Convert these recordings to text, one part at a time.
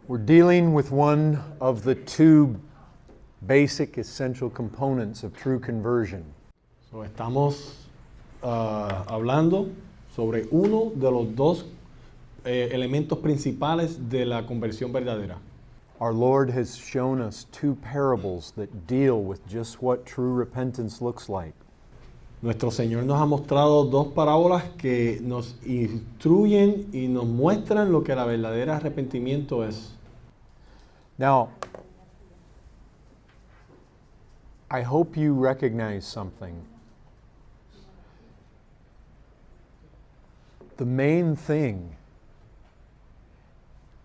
We're dealing with one of the two basic essential components of true conversion. So, estamos hablando sobre uno de los dos elementos principales de la conversión verdadera. Our Lord has shown us two parables that deal with just what true repentance looks like. Nuestro Señor nos ha mostrado dos parábolas que nos instruyen y nos muestran lo que la verdadera arrepentimiento es. Now, I hope you recognize something. The main thing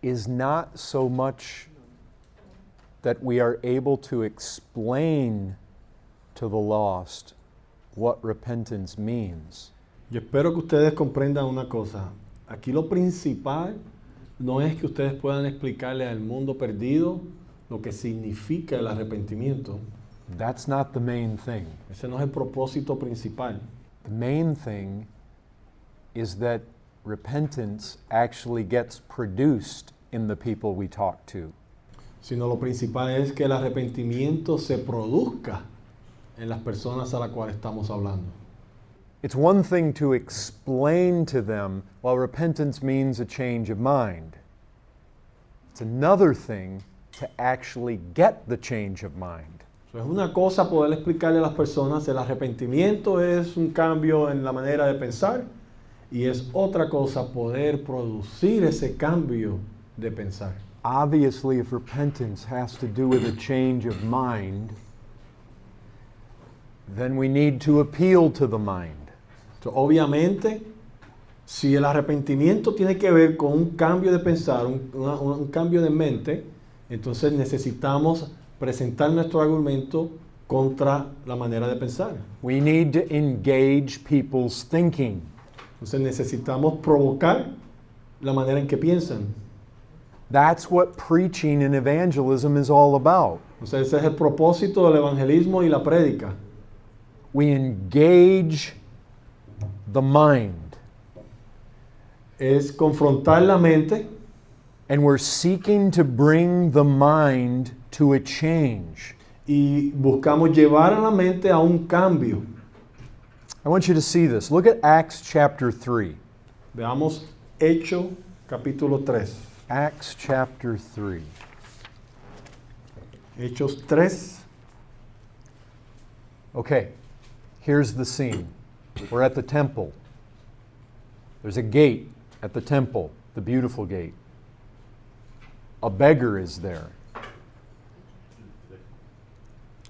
is not so much that we are able to explain to the lost what repentance means. Yo espero que ustedes comprendan una cosa. Aquí lo principal no es que ustedes puedan explicarle al mundo perdido lo que significa el arrepentimiento. That's not the main thing. Ese no es el propósito principal. The main thing is that repentance actually gets produced in the people we talk to. Sino lo principal es que el arrepentimiento se produzca en las personas a las cuales estamos hablando. It's one thing to explain to them, well, repentance means a change of mind. It's another thing to actually get the change of mind. So, es una cosa poder explicarle a las personas el arrepentimiento es un cambio en la manera de pensar y es otra cosa poder producir ese cambio de pensar. Obviously, if repentance has to do with a change of mind, then we need to appeal to the mind. So, obviamente, si el arrepentimiento tiene que ver con un cambio de pensar, un cambio de mente, entonces necesitamos presentar nuestro argumento contra la manera de pensar. We need to engage people's thinking. Entonces necesitamos provocar la manera en que piensan. That's what preaching and evangelism is all about. O sea, ese es el propósito del evangelismo y la prédica. We engage the mind, Es confrontar la mente and we're seeking to bring the mind to a change. y buscamos llevar a la mente a un cambio. I want you to see this. Look at Acts chapter 3. Veamos Hechos capítulo 3. Acts chapter 3. Hechos 3. Okay, here's the scene. We're at the temple. There's a gate at the temple, the beautiful gate. A beggar is there.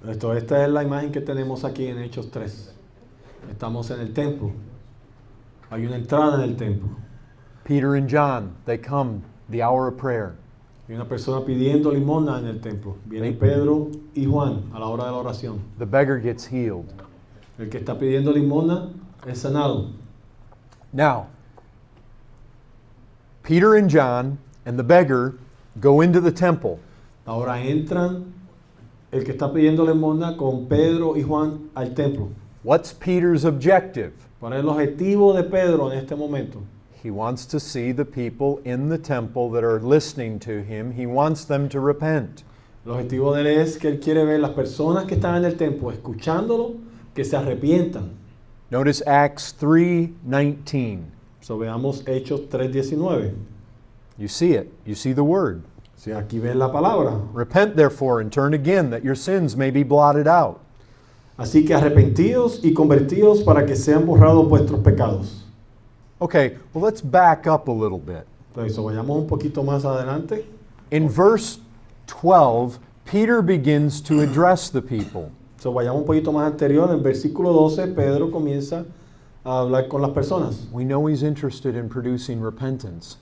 Esta es la imagen que tenemos aquí en Hechos 3. Estamos en el templo. Hay una entrada en el templo. Peter and John, they come, the hour of prayer. Hay una persona pidiendo limosna en el templo. Vienen Pedro y Juan a la hora de la oración. The beggar gets healed. El que está pidiendo limosna es sanado. Now, Peter and John and the beggar go into the temple. Ahora entran el que está pidiendo limosna con Pedro y Juan al templo. What's Peter's objective? ¿Cuál es el objetivo de Pedro en este momento? He wants to see the people in the temple that are listening to him. He wants them to repent. El objetivo de él es que él quiere ver las personas que están en el templo escuchándolo, que se arrepientan. Notice Acts 3:19. So, veamos Hechos 3:19. You see it. You see the word. Si aquí ven la palabra. Repent therefore and turn again that your sins may be blotted out. Así que arrepentíos y convertíos para que sean borrados vuestros pecados. Okay, well let's back up a little bit. Entonces, vayamos un poquito más adelante. In verse 12, Peter begins to address the people. So, vayamos un poquito más anterior. En versículo 12, Pedro comienza a hablar con las personas. We know he's interested in producing repentance.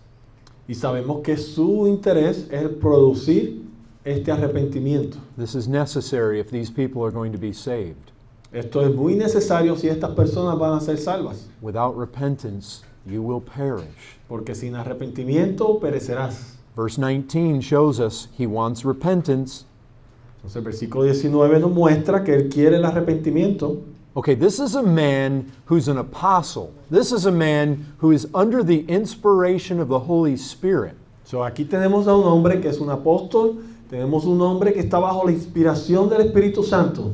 Y sabemos que su interés es el producir este arrepentimiento. This is necessary if these people are going to be saved. Esto es muy necesario si estas personas van a ser salvas. Without repentance, you will perish. Porque sin arrepentimiento perecerás. Verse 19 shows us he wants repentance. Entonces el versículo 19 nos muestra que él quiere el arrepentimiento. Okay, this is a man who's an apostle. This is a man who is under the inspiration of the Holy Spirit. So, aquí tenemos a un hombre que es un apóstol, tenemos un hombre que está bajo la inspiración del Espíritu Santo.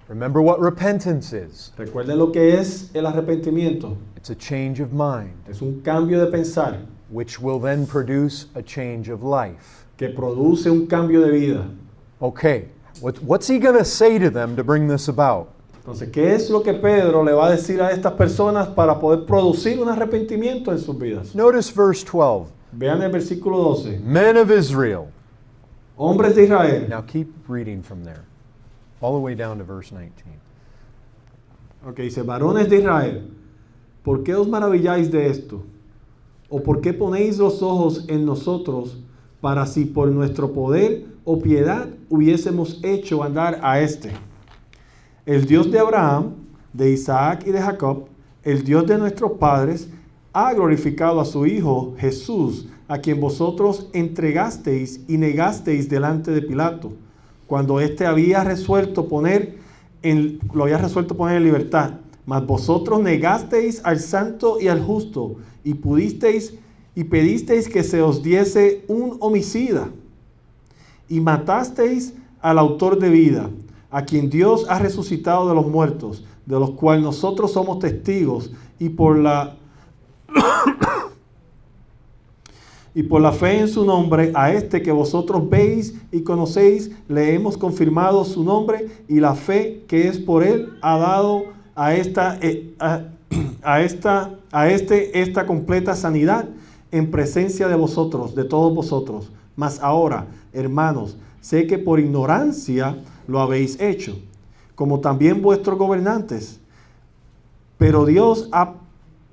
Remember what repentance is. Recuerden lo que es el arrepentimiento. It's a change of mind, Es un cambio de pensar which will then produce a change of life. que produce un cambio de vida. Okay, what's he going to say to them to bring this about? Entonces, ¿qué es lo que Pedro le va a decir a estas personas para poder producir un arrepentimiento en sus vidas? Notice verse 12. Vean el versículo 12. Men of Israel. Hombres de Israel. Now keep reading from there, all the way down to verse 19. Ok, dice, varones de Israel, ¿por qué os maravilláis de esto? ¿O por qué ponéis los ojos en nosotros para si por nuestro poder o piedad hubiésemos hecho andar a este? El Dios de Abraham, de Isaac y de Jacob, el Dios de nuestros padres, ha glorificado a su Hijo Jesús, a quien vosotros entregasteis y negasteis delante de Pilato, cuando éste lo había resuelto poner en libertad. Mas vosotros negasteis al santo y al justo, y pedisteis que se os diese un homicida, y matasteis al autor de vida, a quien Dios ha resucitado de los muertos, de los cuales nosotros somos testigos, y por la fe en su nombre, a este que vosotros veis y conocéis, le hemos confirmado su nombre, y la fe que es por él ha dado esta completa sanidad en presencia de vosotros, de todos vosotros. Mas ahora, hermanos, sé que por ignorancia lo habéis hecho, como también vuestros gobernantes. Pero Dios ha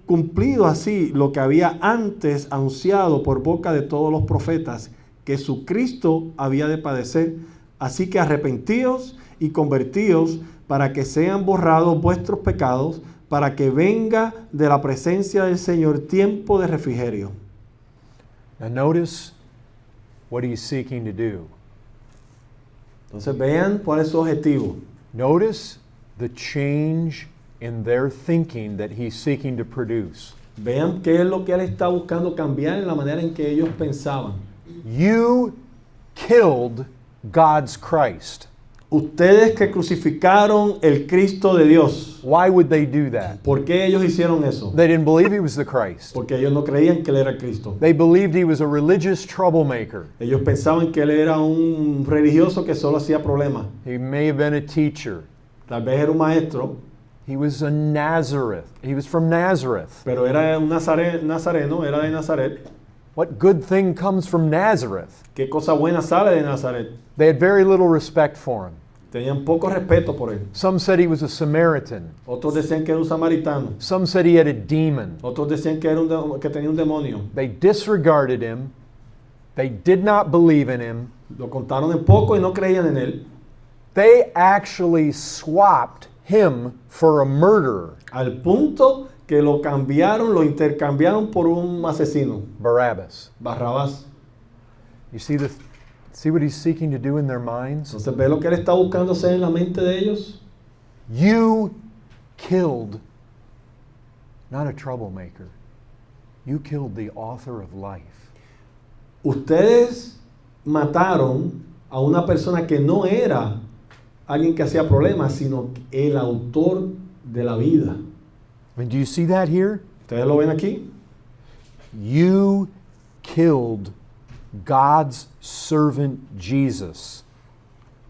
cumplido así lo que había antes anunciado por boca de todos los profetas, que su Cristo había de padecer. Así que arrepentíos y convertíos para que sean borrados vuestros pecados, para que venga de la presencia del Señor tiempo de refrigerio. Now notice what he's seeking to do. Entonces vean cuál es su objetivo. Notice the change in their thinking that he's seeking to produce. Vean qué es lo que él está buscando cambiar en la manera en que ellos pensaban. You killed God's Christ. Ustedes que crucificaron el Cristo de Dios. Why would they do that? ¿Por qué ellos hicieron eso? They didn't believe he was the Christ. Porque ellos no creían que él era el Cristo. They believed he was a religious troublemaker. Ellos pensaban que él era un religioso que solo hacía problemas. He may have been a teacher. Tal vez era un maestro, He was a Nazareth. He was from Nazareth. pero era un nazareno, era de Nazaret. What good thing comes from Nazareth? ¿Qué cosa buena sale de Nazaret? They had very little respect for him. Tenían poco respeto por él. Some said he was a Samaritan. Otros decían que era un samaritano. Some said he had a demon. Otros decían que, que tenía un demonio. They disregarded him. They did not believe in him. Lo contaron en poco y no creían en él. They actually swapped him for a murderer, Al punto que lo intercambiaron por un asesino, Barabbas. Barrabás. You see what he's seeking to do in their minds? Entonces, ¿ve lo que él está buscando hacer en la mente de ellos? You killed not a troublemaker. You killed the author of life. Ustedes mataron a una persona que no era alguien que hacía problemas, sino el autor de la vida. I mean, do you see that here? ¿Ustedes lo ven aquí? You killed God's servant Jesus.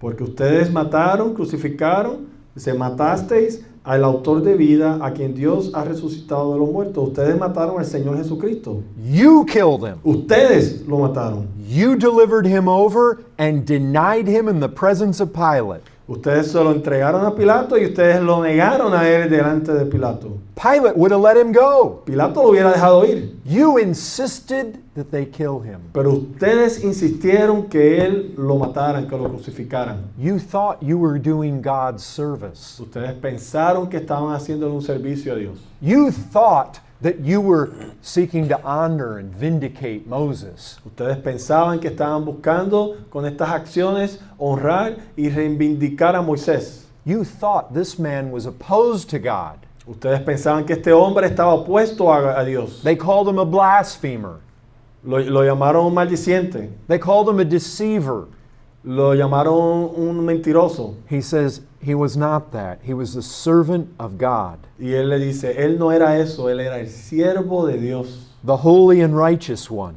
Porque ustedes mataron, crucificaron, matasteis al autor de vida, a quien Dios ha resucitado de los muertos. Ustedes mataron al Señor Jesucristo. You killed him. Ustedes lo mataron. You delivered him over and denied him in the presence of Pilate. Ustedes se lo entregaron a Pilato y ustedes lo negaron a él delante de Pilato. Pilate would have let him go. Pilato lo hubiera dejado ir. You insisted that they kill him. Pero ustedes insistieron que él lo mataran, que lo crucificaran. You thought you were doing God's service. Ustedes pensaron que estaban haciéndole un servicio a Dios. You thought that you were seeking to honor and vindicate Moses. Ustedes pensaban que estaban buscando con estas acciones honrar y reivindicar a Moisés. You thought this man was opposed to God. Ustedes pensaban que este hombre estaba opuesto a Dios. They called him a blasphemer. Lo llamaron un maldiciente. They called him a deceiver. Lo llamaron un mentiroso. He says he was not that. He was the servant of God, Y él le dice, él no era eso, él era el siervo de Dios, the holy and righteous one,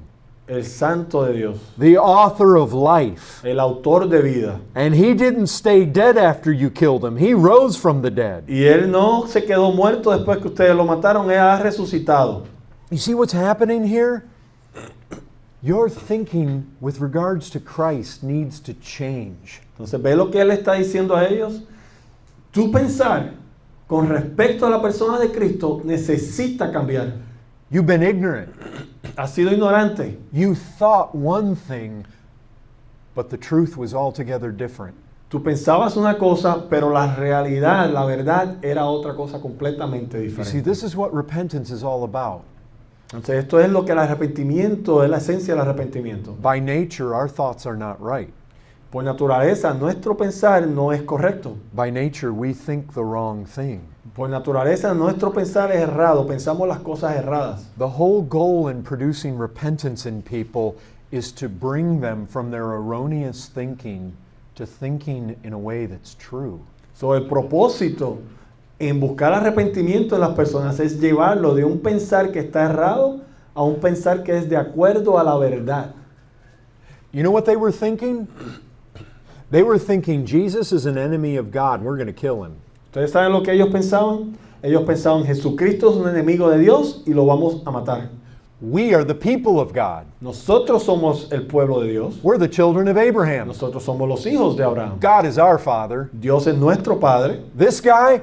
el santo de Dios, the author of life. el autor de vida. And he didn't stay dead after you killed him. He rose from the dead. Y él no se quedó muerto después que ustedes lo mataron, él ha resucitado. You see what's happening here? Your thinking with regards to Christ needs to change. Entonces, ¿ve lo que él está diciendo a ellos? Tu pensar con respecto a la persona de Cristo necesita cambiar. You've been ignorant. Has sido ignorante. You thought one thing, but the truth was altogether different. Tú pensabas una cosa, pero la realidad, la verdad, era otra cosa completamente You see, diferente. this is what repentance is all about. Entonces, esto es lo que el arrepentimiento, es la esencia del arrepentimiento. By nature, our thoughts are not right. Por naturaleza, nuestro pensar no es correcto. By nature, we think the wrong thing. Por naturaleza, nuestro pensar es errado. Pensamos las cosas erradas. The whole goal in producing repentance in people is to bring them from their erroneous thinking to thinking in a way that's true. So, el propósito en buscar arrepentimiento en las personas es llevarlo de un pensar que está errado a un pensar que es de acuerdo a la verdad. You know what they were thinking? They were thinking Jesus is an enemy of God and we're going to kill him. ¿Ustedes saben lo que ellos pensaban? Ellos pensaban, Jesucristo es un enemigo de Dios y lo vamos a matar. We are the people of God. Nosotros somos el pueblo de Dios. We're the children of Abraham. Nosotros somos los hijos de Abraham. God is our father. Dios es nuestro Padre. This guy,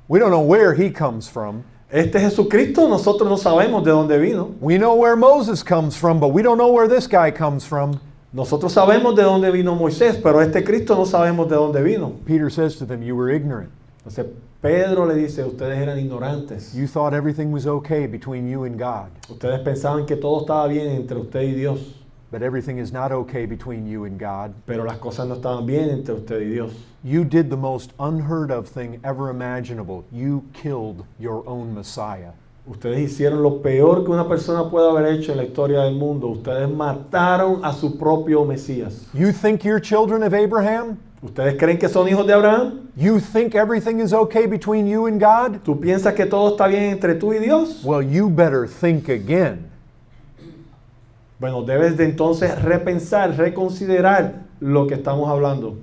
we don't know where he comes from. Este Jesucristo nosotros no sabemos de dónde vino. We know where Moses comes from, but we don't know where this guy comes from. Nosotros sabemos de dónde vino Moisés, pero este Cristo no sabemos de dónde vino. Peter says to them, you were ignorant. Entonces Pedro le dice, ustedes eran ignorantes. You thought everything was okay between you and God, Ustedes pensaban que todo estaba bien entre usted y Dios, but everything is not okay between you and God. pero las cosas no estaban bien entre usted y Dios. You did the most unheard of thing ever imaginable. You killed your own Messiah. Ustedes hicieron lo peor que una persona puede haber hecho en la historia del mundo. Ustedes mataron a su propio Mesías. You think you're children of Abraham? ¿Ustedes creen que son hijos de Abraham? You think everything is okay between you and God? ¿Tú piensas que todo está bien entre tú y Dios? Well, you better think again. Bueno, debes de entonces repensar, reconsiderar lo que estamos hablando.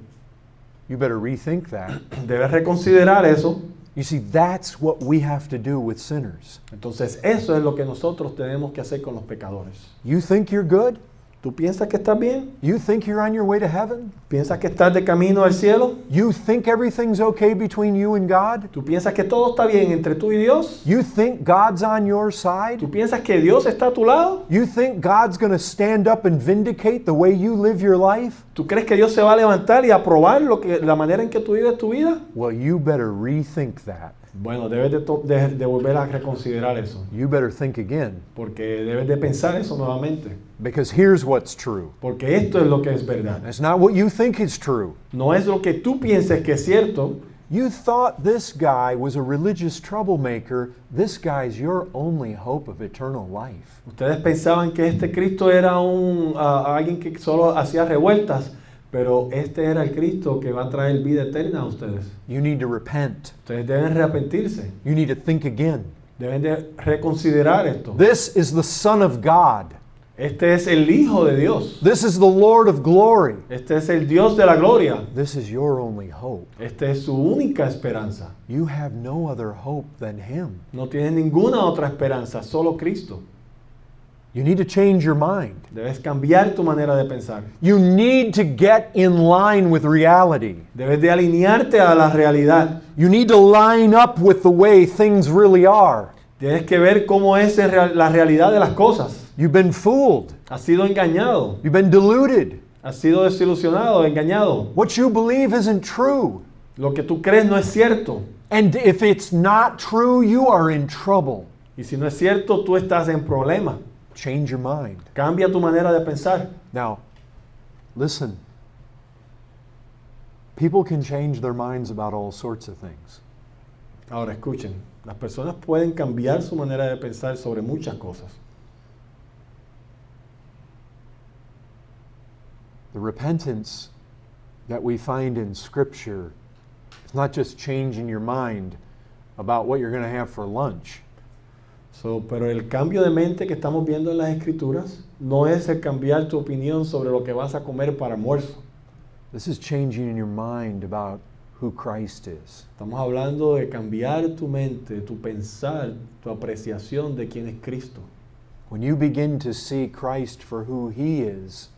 You better rethink that. Debes reconsiderar eso. You see, that's what we have to do with sinners. Entonces, eso es lo que nosotros tenemos que hacer con los pecadores. You think you're good? ¿Tú piensas que estás bien? You think you're on your way to heaven? ¿Piensas que estás de camino al cielo? You think everything's okay between you and God? ¿Tú piensas que todo está bien entre tú y Dios? You think God's on your side? ¿Tú piensas que Dios está a tu lado? You think God's going to stand up and vindicate the way you live your life? ¿Tú crees que Dios se va a levantar y aprobar la manera en que tú vives tu vida? Well, you better rethink that. Bueno, debes de volver a reconsiderar eso, You better think again. porque debes de pensar eso nuevamente, Because here's what's true. porque esto es lo que es verdad. It's not what you think is true. No es lo que tú pienses que es cierto. You thought this guy was a religious troublemaker. This guy's your only hope of eternal life. Ustedes pensaban que este Cristo era alguien que solo hacía revueltas, pero este era el Cristo que va a traer vida eterna a ustedes. You need to repent. Ustedes deben arrepentirse, You need to think again. deben de reconsiderar esto. This is the Son of God. Este es el Hijo de Dios. This is the Lord of glory. Este es el Dios de la gloria. This is your only hope. Esta es su única esperanza. You have no other hope than Him. No tienes ninguna otra esperanza, solo Cristo. You need to change your mind. Debes cambiar tu manera de pensar. You need to get in line with reality. Debes de alinearte a la realidad. You need to line up with the way things really are. Tienes que ver cómo es la realidad de las cosas. You've been fooled. Has sido engañado. You've been deluded. Has sido desilusionado, engañado. What you believe isn't true. Lo que tú crees no es cierto. And if it's not true, you are in trouble. Y si no es cierto, tú estás en problema. Change your mind. Cambia tu manera de pensar. Now, listen. People can change their minds about all sorts of things. Ahora escuchen, las personas pueden cambiar su manera de pensar sobre muchas cosas. The repentance that we find in Scripture is not just changing your mind about what you're going to have for lunch. Pero el cambio de mente que estamos viendo en las Escrituras no es el cambiar tu opinión sobre lo que vas a comer para almuerzo. This is changing in your mind about who Christ is. Estamos hablando de cambiar tu mente, tu pensar, tu apreciación de quién es Cristo. When you begin to see Christ for who He is,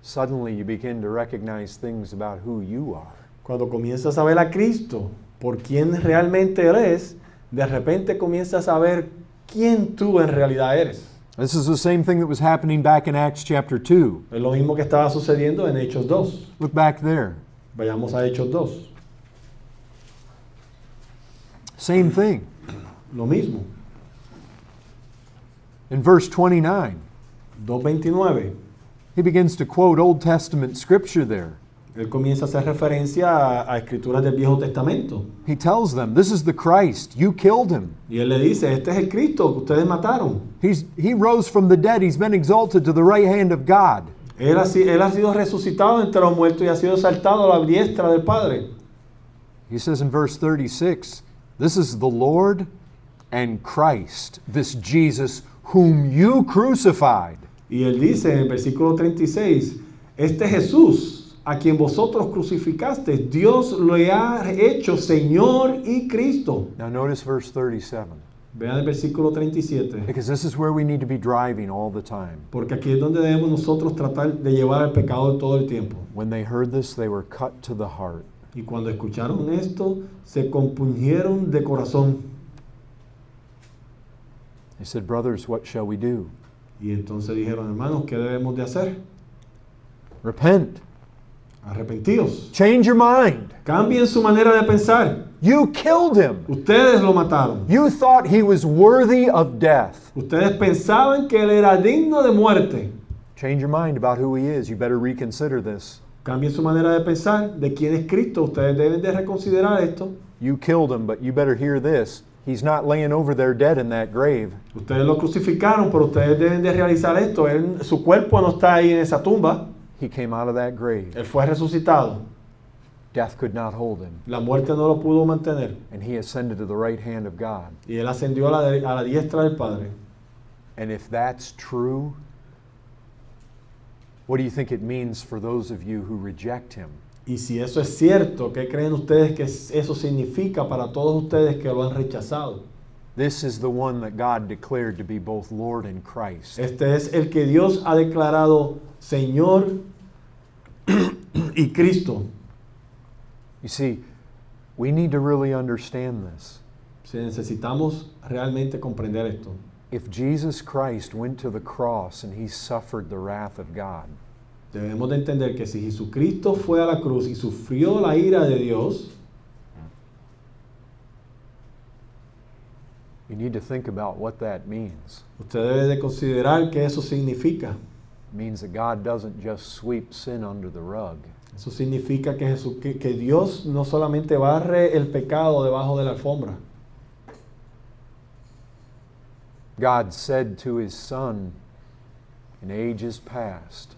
suddenly you begin to recognize things about who you are. Cuando comienzas a ver a Cristo por quién realmente eres, de repente comienzas a ver quién tú en realidad eres. This is the same thing that was happening back in Acts chapter 2. Es lo mismo que estaba sucediendo en Hechos 2. Look back there. Vayamos a Hechos 2. Same thing. Lo mismo. In verse 29, 2:29. he begins to quote Old Testament scripture there. Él comienza a hacer referencia a escrituras del Viejo Testamento. He tells them, this is the Christ. You killed him. Y él le dice, este es el Cristo que ustedes mataron. He rose from the dead. He's been exalted to the right hand of God. Él ha sido resucitado entre los muertos y ha sido exaltado a la diestra del Padre. He says in verse 36, this is the Lord and Christ, this Jesus whom you crucified. Y él dice en el versículo 36, este Jesús a quien vosotros crucificasteis, Dios lo ha hecho Señor y Cristo. Now notice verse 37. Vean el versículo 37. Because this is where we need to be driving all the time. Porque aquí es donde debemos nosotros tratar de llevar al pecador todo el tiempo. When they heard this, they were cut to the heart. Y cuando escucharon esto, se compungieron de corazón. They said, brothers, what shall we do? Y entonces dijeron, hermanos, ¿qué debemos de hacer? Repent. Arrepentíos. Change your mind. Cambien su manera de pensar. You killed him. Ustedes lo mataron. You thought he was worthy of death. Ustedes pensaban que él era digno de muerte. Change your mind about who he is. You better reconsider this. Cambien su manera de pensar de quién es Cristo. Ustedes deben de reconsiderar esto. You killed him, but you better hear this. He's not laying over there dead in that grave. Ustedes lo crucificaron, pero ustedes deben de realizar esto. Su cuerpo no está ahí en esa tumba. He came out of that grave. Él fue resucitado. Death could not hold him. La muerte no lo pudo mantener. And he ascended to the right hand of God. Y él ascendió a la diestra del Padre. And if that's true, what do you think it means for those of you who reject him? Y si eso es cierto, ¿qué creen ustedes que eso significa para todos ustedes que lo han rechazado? This is the one that God declared to be both Lord and Christ. Este es el que Dios ha declarado Señor y Cristo. You see, we need to really understand this. Si necesitamos realmente comprender esto. If Jesus Christ went to the cross and he suffered the wrath of God, Debemos de entender que si Jesucristo fue a la cruz y sufrió la ira de Dios, you need to think about what that means. usted debe de considerar que eso significa. It means that God doesn't just sweep sin under the rug. Eso significa que Dios no solamente barre el pecado debajo de la alfombra. God said to his Son in ages past,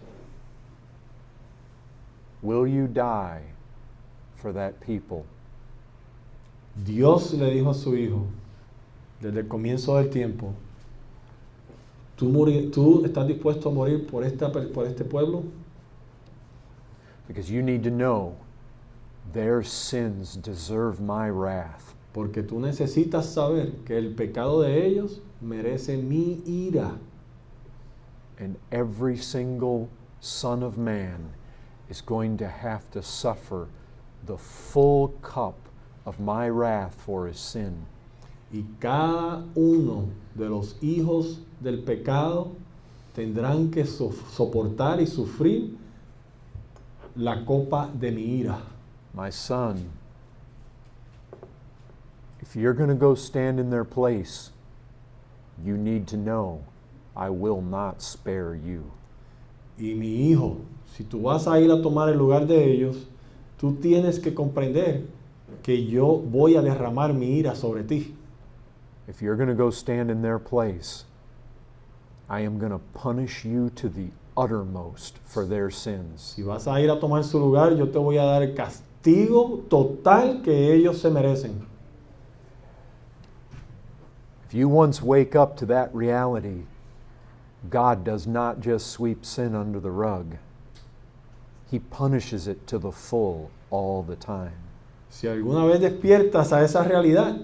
will you die for that people? Dios le dijo a su Hijo, desde el comienzo del tiempo, ¿tú estás dispuesto a morir por este pueblo? Because you need to know their sins deserve my wrath. Porque tú necesitas saber que el pecado de ellos merece mi ira. And every single son of man is going to have to suffer the full cup of my wrath for his sin. Y cada uno de los hijos del pecado tendrán que soportar y sufrir la copa de mi ira. My son, if you're going to go stand in their place, you need to know I will not spare you. Y mi hijo, si tú vas a ir a tomar el lugar de ellos, tú tienes que comprender que yo voy a derramar mi ira sobre ti. If you're going to go stand in their place, I am going to punish you to the uttermost for their sins. Si vas a ir a tomar su lugar, yo te voy a dar el castigo total que ellos se merecen. If you once wake up to that reality, God does not just sweep sin under the rug. He punishes it to the full all the time. Si alguna vez despiertas a esa realidad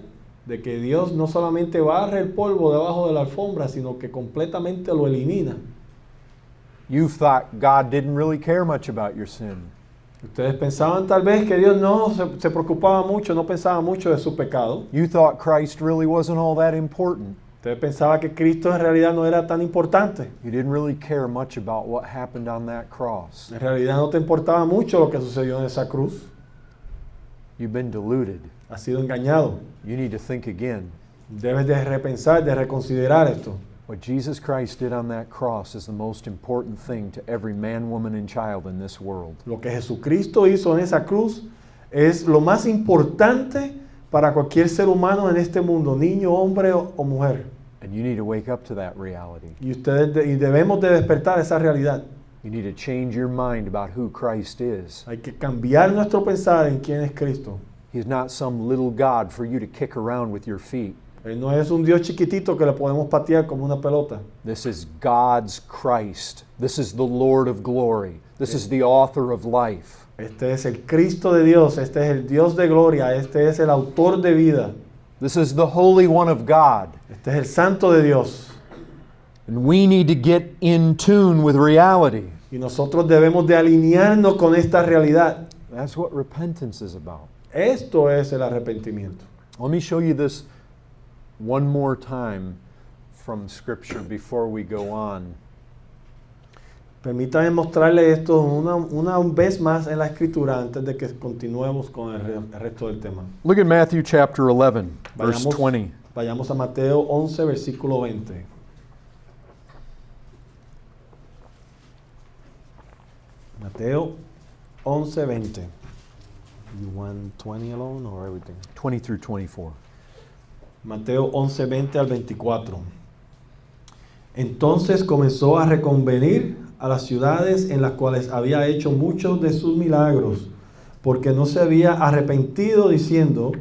de que Dios no solamente barre el polvo debajo de la alfombra, sino que completamente lo elimina. You thought God didn't really care much about your sin. Ustedes pensaban tal vez que Dios no se preocupaba mucho, no pensaba mucho de su pecado. You thought Christ really wasn't all that important. Ustedes pensaban que Cristo en realidad no era tan importante. You didn't really care much about what happened on that cross. En realidad no te importaba mucho lo que sucedió en esa cruz. You've been deluded. Has sido engañado. You need to think again. Debes de repensar, de reconsiderar esto. What Jesus Christ did on that cross is the most important thing to every man, woman, and child in this world. Lo que Jesucristo hizo en esa cruz es lo más importante para cualquier ser humano en este mundo, niño, hombre o mujer. And you need to wake up to that reality. Y debemos de despertar esa realidad. You need to change your mind about who Christ is. Hay que cambiar nuestro pensar en quién es Cristo. He's not some little God for you to kick around with your feet. Él no es un Dios chiquitito que le podemos patear como una pelota. This is God's Christ. This is the Lord of glory. This is the author of life. Este es el Cristo de Dios, este es el Dios de gloria, este es el autor de vida, This is the Holy One of God. este es el Santo de Dios. And we need to get in tune with reality. Y nosotros debemos de alinearnos con esta realidad. That's what repentance is about. Esto es el arrepentimiento. Let me show you this one more time from Scripture before we go on. Permítame mostrarle esto una vez más en la Escritura antes de que continuemos con el resto del tema. Look at Matthew chapter 11, verse 20. Vayamos a Mateo 11, versículo 20. Mateo 11, 20. You want 20 alone or everything? 20 through 24. Mateo 11, 20 al 24. Entonces comenzó a reconvenir a las ciudades en las cuales había hecho muchos de sus milagros, porque no se había arrepentido, diciendo: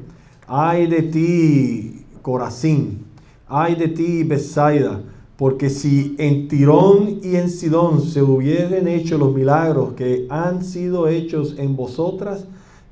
ay de ti, Corazín, ay de ti, Betsaida, porque si en Tirón y en Sidón se hubieran hecho los milagros que han sido hechos en vosotras,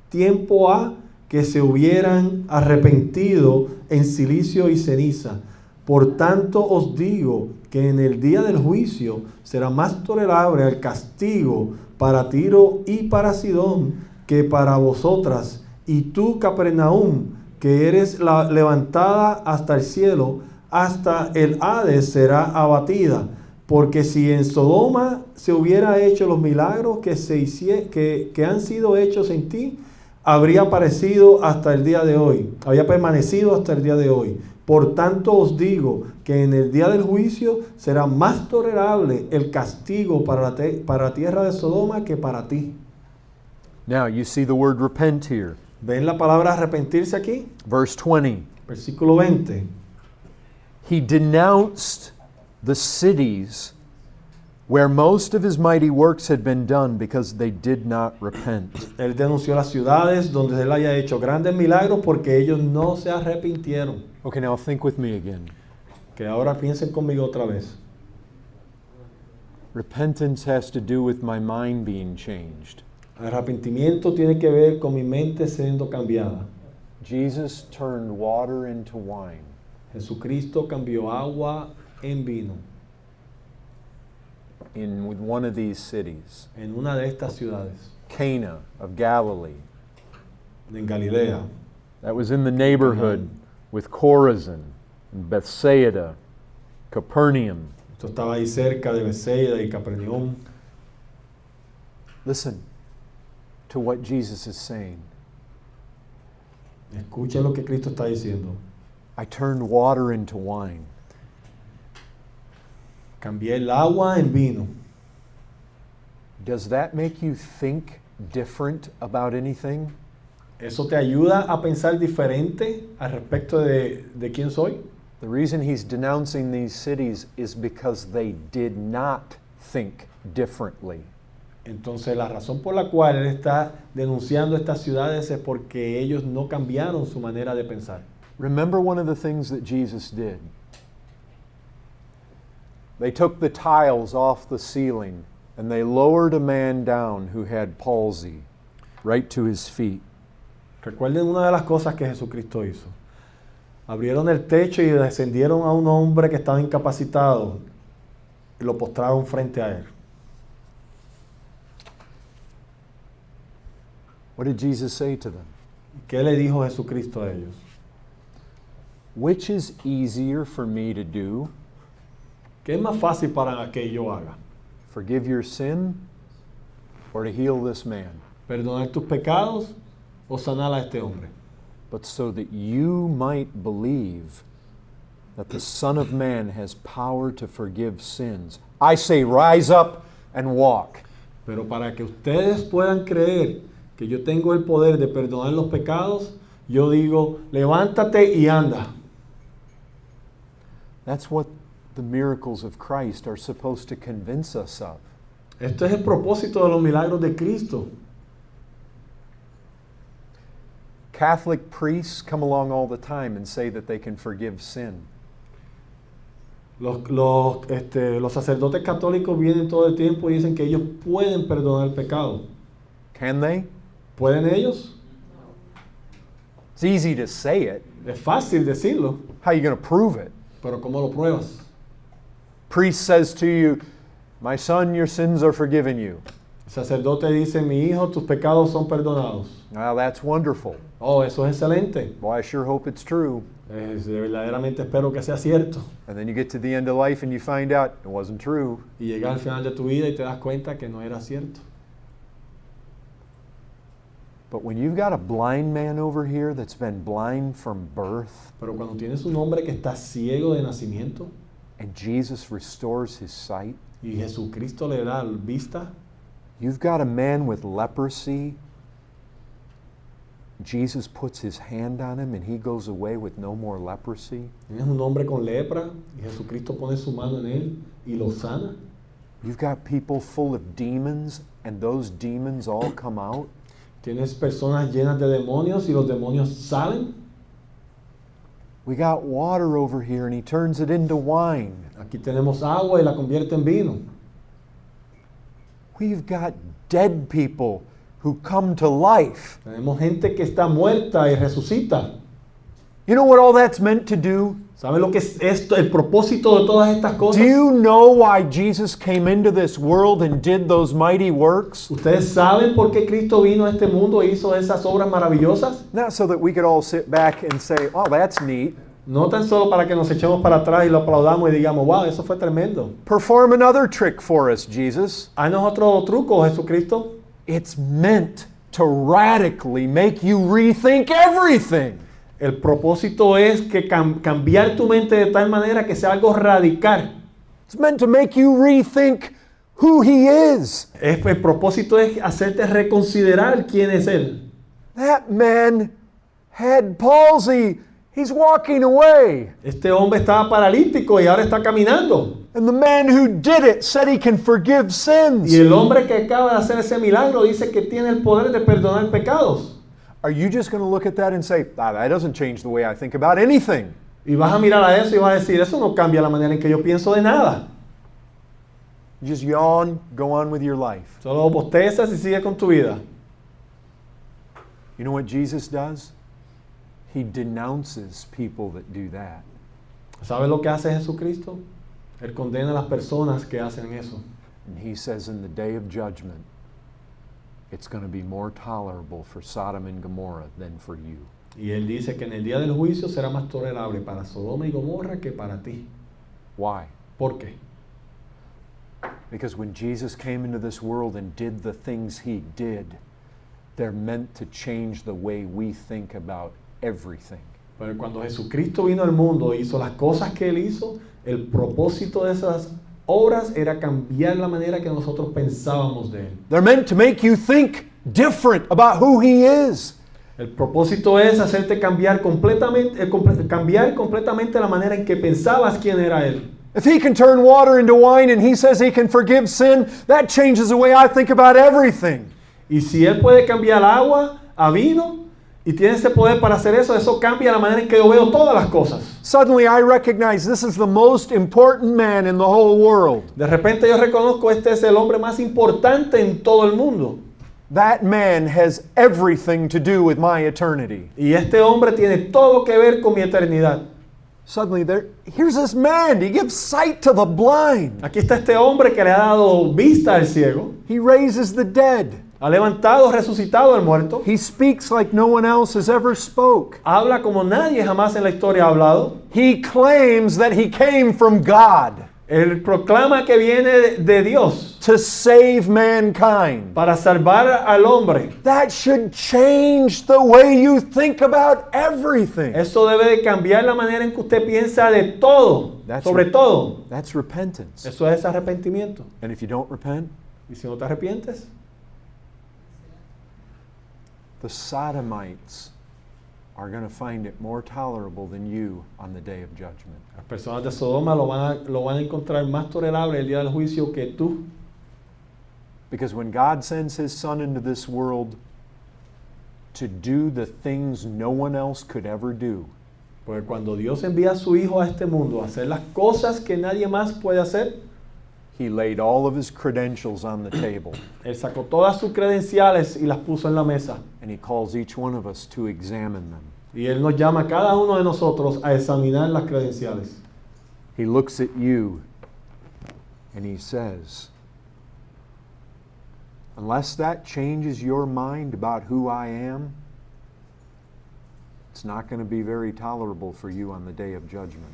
tiempo ha que se hubieran arrepentido en silicio y ceniza. Por tanto os digo que en el día del juicio será más tolerable el castigo para Tiro y para Sidón que para vosotras. Y tú, Capernaum, que eres levantada hasta el cielo, hasta el Hades será abatida. Porque si en Sodoma se hubiera hecho los milagros que han sido hechos en ti, habría permanecido hasta el día de hoy. Por tanto os digo que en el día del juicio será más tolerable el castigo para la tierra de Sodoma que para ti. Now you see the word repent here. ¿Ven la palabra arrepentirse aquí? Verse 20. Versículo 20. He denounced the cities where most of his mighty works had been done because they did not repent. Él denunció las ciudades donde él haya hecho grandes milagros porque ellos no se arrepintieron. Okay, now think with me again. Que ahora piensen conmigo otra vez. Repentance has to do with my mind being changed. Arrepentimiento tiene que ver con mi mente siendo cambiada. Jesus turned water into wine. Jesucristo cambió agua en vino In one of these cities, en una de estas ciudades, Cana of Galilee. en Galilea. That was in the neighborhood with Chorazin and Bethsaida, Capernaum. Esto estaba ahí cerca de Betsaida y Capernaum. Listen to what Jesus is saying. Escuchen lo que Cristo está diciendo. I turned water into wine. Cambié el agua en vino. Does that make you think different about anything? ¿Eso te ayuda a pensar diferente al respecto de quién soy? The reason he's denouncing these cities is because they did not think differently. Entonces la razón por la cual él está denunciando estas ciudades es porque ellos no cambiaron su manera de pensar. Remember one of the things that Jesus did? They took the tiles off the ceiling and they lowered a man down who had palsy right to his feet. Recuerden una de las cosas que Jesucristo hizo. Abrieron el techo y descendieron a un hombre que estaba incapacitado y lo postraron frente a él. What did Jesus say to them? ¿Qué le dijo Jesucristo a ellos? Which is easier for me to do? ¿Qué es más fácil para que yo haga? Forgive your sin or to heal this man? ¿Perdonar tus pecados o sanar a este hombre? But so that you might believe that the Son of Man has power to forgive sins. I say, rise up and walk. Pero para que ustedes puedan creer que yo tengo el poder de perdonar los pecados, yo digo, levántate y anda. That's what the miracles of Christ are supposed to convince us of. Esto es el propósito de los milagros de Cristo. Catholic priests come along all the time and say that they can forgive sin. Los sacerdotes católicos vienen todo el tiempo y dicen que ellos pueden perdonar el pecado. Can they? ¿Pueden ellos? It's easy to say it. Es fácil decirlo, How are you going to prove it? pero ¿cómo lo pruebas? Priest says to you, my son, your sins are forgiven you. El sacerdote dice, mi hijo, tus pecados son perdonados. Well, that's wonderful. Oh, eso es excelente. Well, I sure hope it's true. Verdaderamente espero que sea cierto. And then you get to the end of life and you find out it wasn't true. Y llegas al final de tu vida y te das cuenta que no era cierto. But when you've got a blind man over here that's been blind from birth, Pero cuando tienes un hombre que está ciego de nacimiento and Jesus restores his sight, y Jesucristo le da vista, you've got a man with leprosy, Jesus puts his hand on him and he goes away with no more leprosy. tienes un hombre con lepra y Jesucristo pone su mano en él y lo sana. You've got people full of demons and those demons all come out. Tienes personas llenas de demonios y los demonios salen. We got water over here and he turns it into wine. Aquí tenemos agua y la convierte en vino. We've got dead people who come to life. Tenemos gente que está muerta y resucita. You know what all that's meant to do? ¿Sabe lo que es esto, el propósito de todas estas cosas? Do you know why Jesus came into this world and did those mighty works? ¿Ustedes saben por qué Cristo vino a este mundo e hizo esas obras maravillosas? Not so that we could all sit back and say, oh, that's neat. No tan solo para que nos echemos para atrás y lo aplaudamos y digamos, wow, eso fue tremendo. Perform another trick for us, Jesus. Haznos otro truco, Jesucristo. It's meant to radically make you rethink everything. El propósito es que cambiar tu mente de tal manera que sea algo radical. It's meant to make you rethink who he is. El propósito es hacerte reconsiderar quién es Él. That man had palsy. He's walking away. Este hombre estaba paralítico y ahora está caminando. And the man who did it said he can forgive sins. Y el hombre que acaba de hacer ese milagro dice que tiene el poder de perdonar pecados. Are you just going to look at that and say, that doesn't change the way I think about anything? Y vas a mirar a eso y vas a decir, eso no cambia la manera en que yo pienso de nada. You just yawn, go on with your life. Solo bostezas y sigue con tu vida. You know what Jesus does? He denounces people that do that. ¿Sabes lo que hace Jesucristo? Él condena a las personas que hacen eso. And he says in the day of judgment, it's going to be more tolerable for Sodom and Gomorrah than for you. Y él dice que en el día del juicio será más tolerable para Sodoma y Gomorra que para ti. Why? ¿Por qué? Because when Jesus came into this world and did the things he did, they're meant to change the way we think about everything. Pero cuando Jesucristo vino al mundo e hizo las cosas que él hizo, el propósito de esas obras era cambiar la manera que nosotros pensábamos de él. They're meant to make you think different about who he is. El propósito es hacerte cambiar completamente la manera en que pensabas quién era él. If he can turn water into wine and he says he can forgive sin, that changes the way I think about everything. Y si Él puede cambiar agua a vino y tiene ese poder para hacer eso, eso cambia la manera en que yo veo todas las cosas. Suddenly I recognize this is the most important man in the whole world. De repente yo reconozco este es el hombre más importante en todo el mundo. That man has everything to do with my eternity. Y este hombre tiene todo que ver con mi eternidad. Suddenly here's this man. He gives sight to the blind. Aquí está este hombre que le ha dado vista al ciego. He raises the dead. Ha levantado, resucitado al muerto. He speaks like no one else has ever spoke. Habla como nadie jamás en la historia ha hablado. He claims that he came from God Él proclama que viene de Dios to save mankind. para salvar al hombre. That should change the way you think about everything. Eso debe de cambiar la manera en que usted piensa de todo, sobre todo. That's repentance. Eso es arrepentimiento. And if you don't repent, Y si no te arrepientes, the Sodomites are going to find it more tolerable than you on the day of judgment. las personas de Sodoma lo van a encontrar más tolerable el día del juicio que tú. Because when God sends his son into this world to do the things no one else could ever do, Porque cuando Dios envía a su Hijo a este mundo a hacer las cosas que nadie más puede hacer, he laid all of his credentials on the table. Él sacó todas sus credenciales y las puso en la mesa. And he calls each one of us to examine them. Y Él nos llama a cada uno de nosotros a examinar las credenciales. He looks at you and he says, unless that changes your mind about who I am, it's not going to be very tolerable for you on the day of judgment.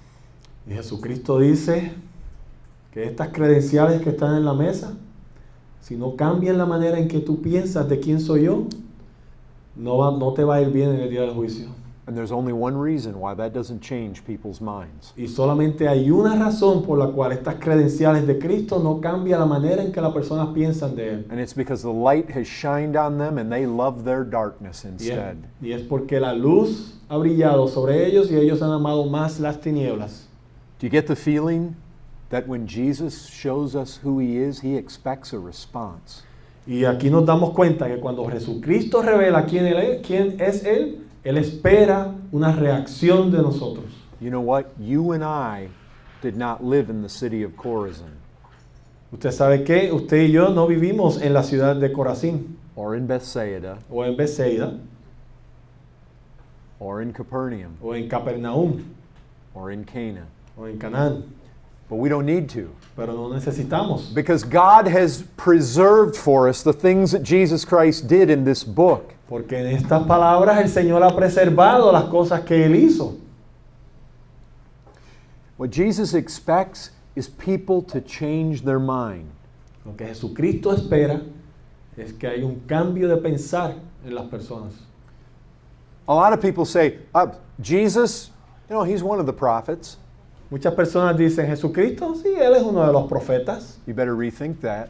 Y Jesucristo dice que estas credenciales que están en la mesa, si no cambian la manera en que tú piensas de quién soy yo, no te va a ir bien en el día del juicio. And there's only one reason why that doesn't change people's minds. Y solamente hay una razón por la cual estas credenciales de Cristo no cambian la manera en que las personas piensan de Él. And it's because the light has shined on them and they love their darkness instead. Y es porque la luz ha brillado sobre ellos y ellos han amado más las tinieblas. Do you get the feeling that when Jesus shows us who he is, he expects a response? Y aquí nos damos cuenta que cuando Jesucristo revela quién es Él, Él espera una reacción de nosotros. You know what? You and I did not live in the city of Chorazin Usted sabe que usted y yo no vivimos en la ciudad de Corazín or in Bethsaida o en Bethsaida or in Capernaum o en Capernaum or in Cana. o en Canaán, But we don't need to, pero no necesitamos. because God has preserved for us the things that Jesus Christ did in this book. Porque en estas palabras el Señor ha preservado las cosas que Él hizo. What Jesus expects is people to change their mind. Lo que Jesucristo espera es que haya un cambio de pensar en las personas. A lot of people say, Jesus, he's one of the prophets. Muchas personas dicen, Jesucristo, sí, Él es uno de los profetas. You better rethink that.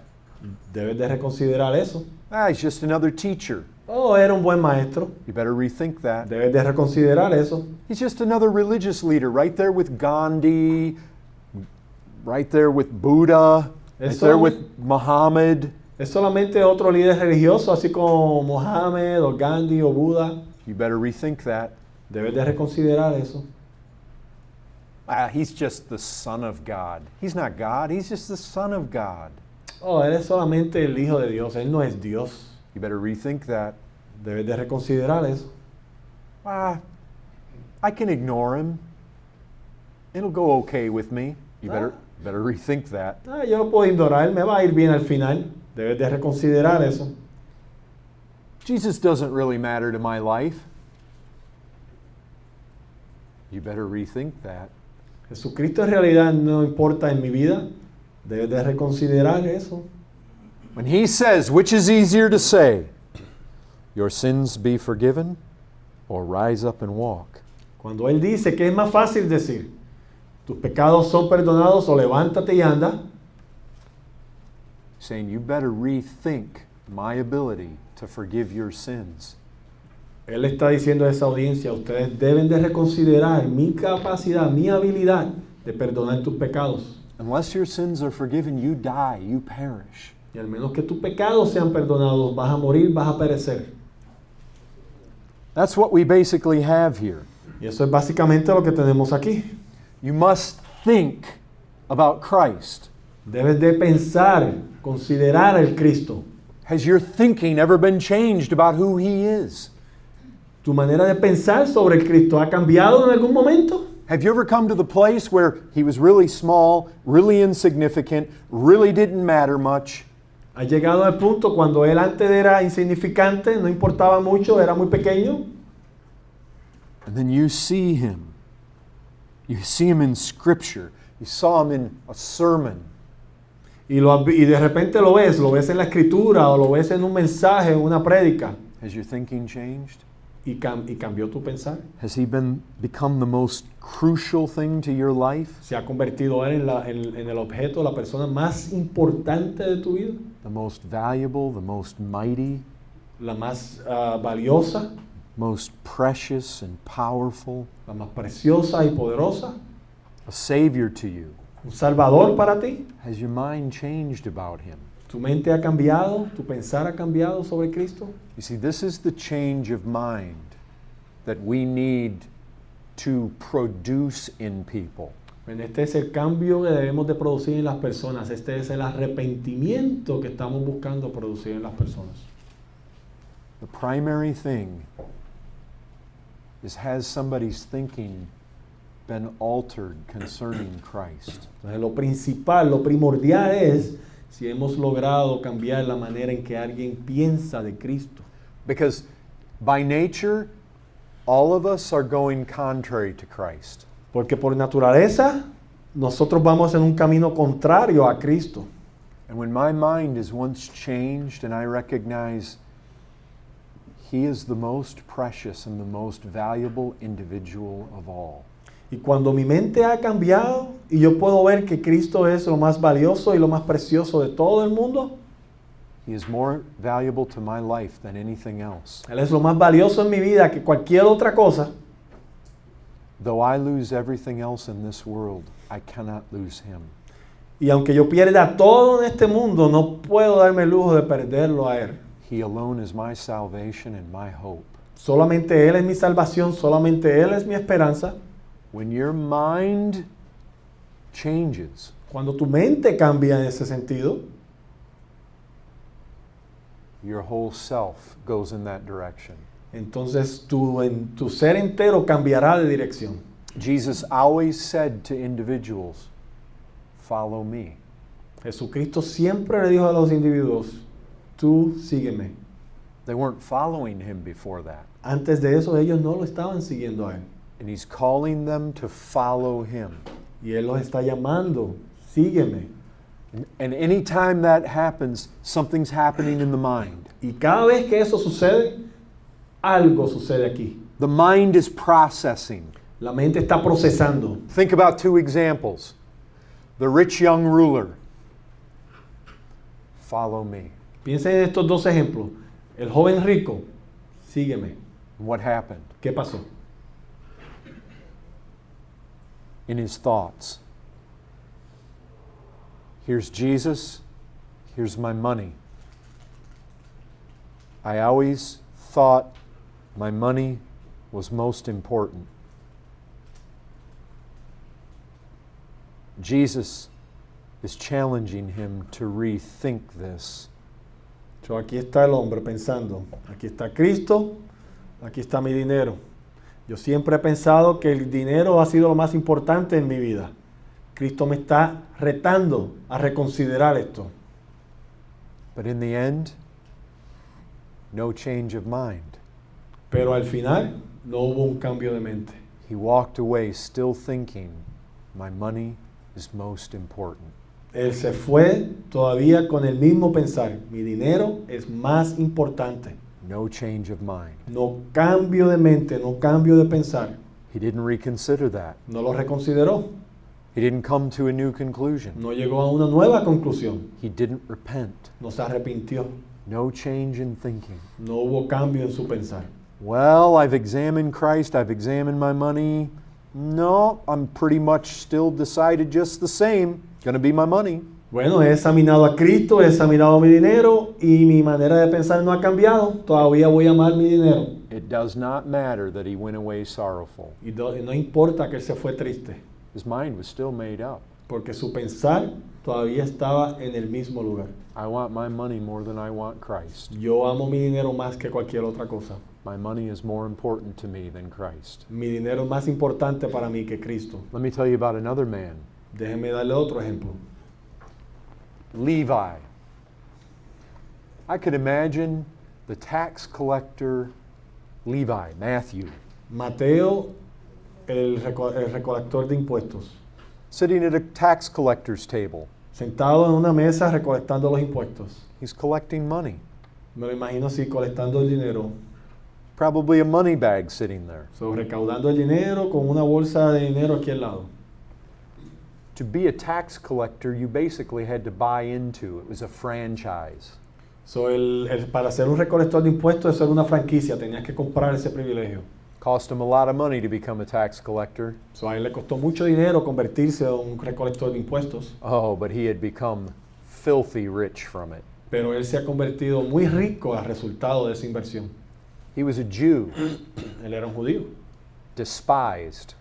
Debes de reconsiderar eso. He's just another teacher. Oh, era un buen maestro. You better rethink that. Debes de reconsiderar eso. He's just another religious leader, right there with Gandhi, right there with Buddha, right there with Muhammad. Es solamente otro líder religioso, así como Mohammed o Gandhi o Buda. You better rethink that. Debes de reconsiderar eso. He's just the Son of God. He's not God, he's just the Son of God. Oh, Él es solamente el Hijo de Dios, Él no es Dios. You better rethink that. Debes de reconsiderar eso. I can ignore him. It'll go okay with me. You better rethink that. Yo lo puedo ignorar, me va a ir bien al final. Debes de reconsiderar eso. Jesus doesn't really matter to my life. You better rethink that. Jesucristo en realidad no importa en mi vida. Debes de reconsiderar eso. When he says, which is easier to say, your sins be forgiven, or rise up and walk? Cuando Él dice que es más fácil decir, tus pecados son perdonados o levántate y anda, Saying, you better rethink my ability to forgive your sins. Él está diciendo a esa audiencia, ustedes deben de reconsiderar mi capacidad, mi habilidad de perdonar tus pecados. unless your sins are forgiven, you die, you perish. Y al menos que tus pecados sean perdonados, vas a morir, vas a perecer. That's what we basically have here. Y eso es básicamente lo que tenemos aquí. You must think about Christ. Debes de pensar, considerar el Cristo. Has your thinking ever been changed about who He is? ¿Tu manera de pensar sobre el Cristo ha cambiado en algún momento? Have you ever come to the place where He was really small, really insignificant, really didn't matter much? ¿Has llegado al punto cuando Él antes era insignificante, no importaba mucho, era muy pequeño? And then you see Him. You see Him in Scripture. You saw Him in a sermon. Y de repente lo ves en la escritura o lo ves en un mensaje, en una prédica. Has your thinking changed? Y cambió tu pensar. Has He become the most crucial thing to your life? Se ha convertido Él en el objeto, la persona más importante de tu vida, The most valuable, the most mighty, la más valiosa, most precious and powerful, la más preciosa y poderosa, a Savior to you. un Salvador para ti. Has your mind changed about Him? Tu mente ha cambiado, tu pensar ha cambiado sobre Cristo. You see, this is the change of mind that we need to produce in people. Este es el cambio que debemos de producir en las personas. Este es el arrepentimiento que estamos buscando producir en las personas. The primary thing is, has somebody's thinking been altered concerning Christ? Entonces, lo principal, lo primordial es si hemos logrado cambiar la manera en que alguien piensa de Cristo. Because by nature, all of us are going contrary to Christ. Porque por naturaleza, nosotros vamos en un camino contrario a Cristo. And when my mind is once changed and I recognize He is the most precious and the most valuable individual of all, Y cuando mi mente ha cambiado y yo puedo ver que Cristo es lo más valioso y lo más precioso de todo el mundo, He is more valuable to my life than anything else. Él es lo más valioso en mi vida que cualquier otra cosa. Though I lose everything else in this world, I cannot lose Him. Y aunque yo pierda todo en este mundo, no puedo darme el lujo de perderlo a Él. He alone is my salvation and my hope. Solamente Él es mi salvación, solamente Él es mi esperanza. When your mind changes, Cuando tu mente cambia en ese sentido, your whole self goes in that direction. entonces tu ser entero cambiará de dirección. Jesus always said to individuals, "Follow me." Jesucristo siempre le dijo a los individuos, tú sígueme. They weren't following Him before that. Antes de eso ellos no lo estaban siguiendo a Él. And He's calling them to follow Him. Y Él los está llamando, sígueme. And anytime that happens, something's happening in the mind. Y cada vez que eso sucede, algo sucede aquí. The mind is processing. La mente está procesando. Think about two examples. The rich young ruler. Follow me. Piensen en estos dos ejemplos. El joven rico, sígueme. And what happened? ¿Qué pasó? In his thoughts. Here's Jesus. Here's my money. I always thought my money was most important. Jesus is challenging him to rethink this. So, aquí está el hombre pensando, aquí está Cristo, aquí está mi dinero. Yo siempre he pensado que el dinero ha sido lo más importante en mi vida. Cristo me está retando a reconsiderar esto. But in the end, no change of mind. Pero al final no hubo un cambio de mente. He walked away still thinking, my money is most important. Él se fue todavía con el mismo pensar. Mi dinero es más importante. No change of mind. No cambio de mente, no cambio de pensar. He didn't reconsider that. No lo reconsideró. He didn't come to a new conclusion. No llegó a una nueva conclusión. He didn't repent. No se arrepintió. No change in thinking. No hubo cambio en su pensar. Well, I've examined Christ, I've examined my money. No, I'm pretty much still decided just the same. Going to be my money. Bueno, he examinado a Cristo, he examinado mi dinero y mi manera de pensar no ha cambiado. Todavía voy a amar mi dinero. It does not matter that he went away sorrowful. Y no importa que él se fue triste, His mind was still made up. porque su pensar todavía estaba en el mismo lugar. I want my money more than I want Christ. Yo amo mi dinero más que cualquier otra cosa. My money is more important to me than Christ. Mi dinero es más importante para mí que Cristo. Let me tell you about another man, Déjenme darle otro ejemplo. Levi. I could imagine the tax collector Levi, Matthew, Mateo, el recolector de impuestos, sitting at a tax collector's table. sentado en una mesa recolectando los impuestos. He's collecting money. Me lo imagino así, colectando el dinero. Probably a money bag sitting there. So, recaudando el dinero con una bolsa de dinero aquí al lado. To be a tax collector, you basically had to buy into. It was a franchise. So, para ser un recolector de impuestos, eso era una franquicia, tenías que comprar ese privilegio. Cost him a lot of money to become a tax collector. So, a él le costó mucho dinero convertirse en un recolector de impuestos, Oh, but he had become filthy rich from it. pero él se ha convertido muy rico al resultado de esa inversión. He was a Jew, Él era un judío, despised,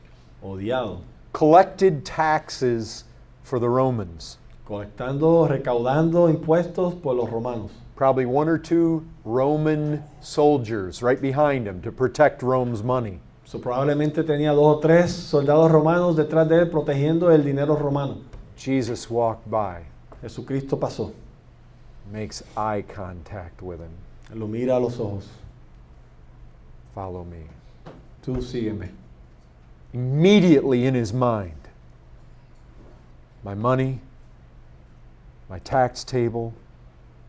odiado, collected taxes for the Romans. recaudando impuestos por los romanos. Probably one or two Roman soldiers right behind him to protect Rome's money. So, probablemente tenía 2 o 3 soldados romanos detrás de él protegiendo el dinero romano. Jesus walked by, Jesucristo pasó, makes eye contact with him. lo mira a los ojos. Follow me. Tú sígueme. Immediately in his mind, my money, my tax table,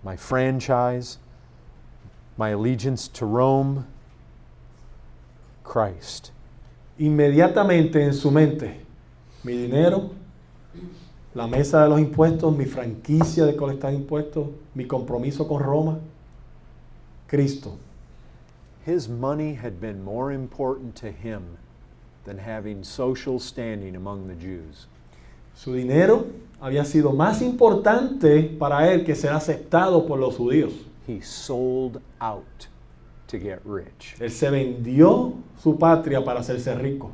my franchise, my allegiance to Rome, Christ. Inmediatamente en su mente, mi dinero, la mesa de los impuestos, mi franquicia de colectar impuestos, mi compromiso con Roma, Cristo. His money had been more important to him than having social standing among the Jews. Su dinero había sido más importante para él que ser aceptado por los judíos. He sold out to get rich. Él se vendió su patria para hacerse rico.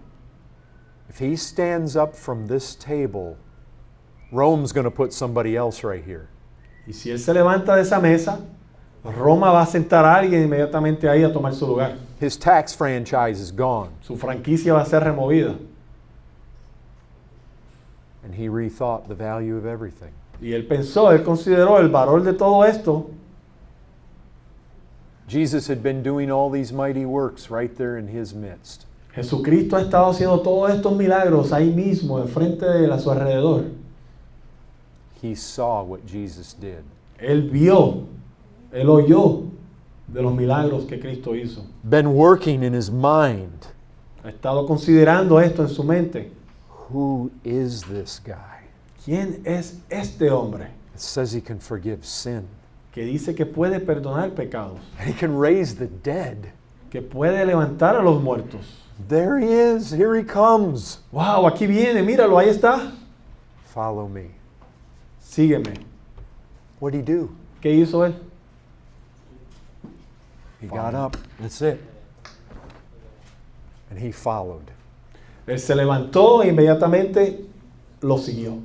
If he stands up from this table, Rome's going to put somebody else right here. Y si él se levanta de esa mesa, Roma va a sentar a alguien inmediatamente ahí a tomar su lugar. His tax franchise is gone. Su franquicia va a ser removida. And he rethought the value of everything. Y él consideró el valor de todo esto. Jesus had been doing all these mighty works right there in his midst. Jesucristo ha estado haciendo todos estos milagros ahí mismo, enfrente de él, a su alrededor. He saw what Jesus did. Él vio, él oyó de los milagros que Cristo hizo. Been working in his mind. Ha estado considerando esto en su mente. Who is this guy? ¿Quién es este hombre It says he can forgive sin. que dice que puede perdonar pecados, He can raise the dead. que puede levantar a los muertos? There he is. Here he comes. ¡Wow! Aquí viene, míralo, ahí está. Follow me. Sígueme. What did he do? ¿Qué hizo él? He got up. That's it. And he followed. Él se levantó e inmediatamente lo siguió.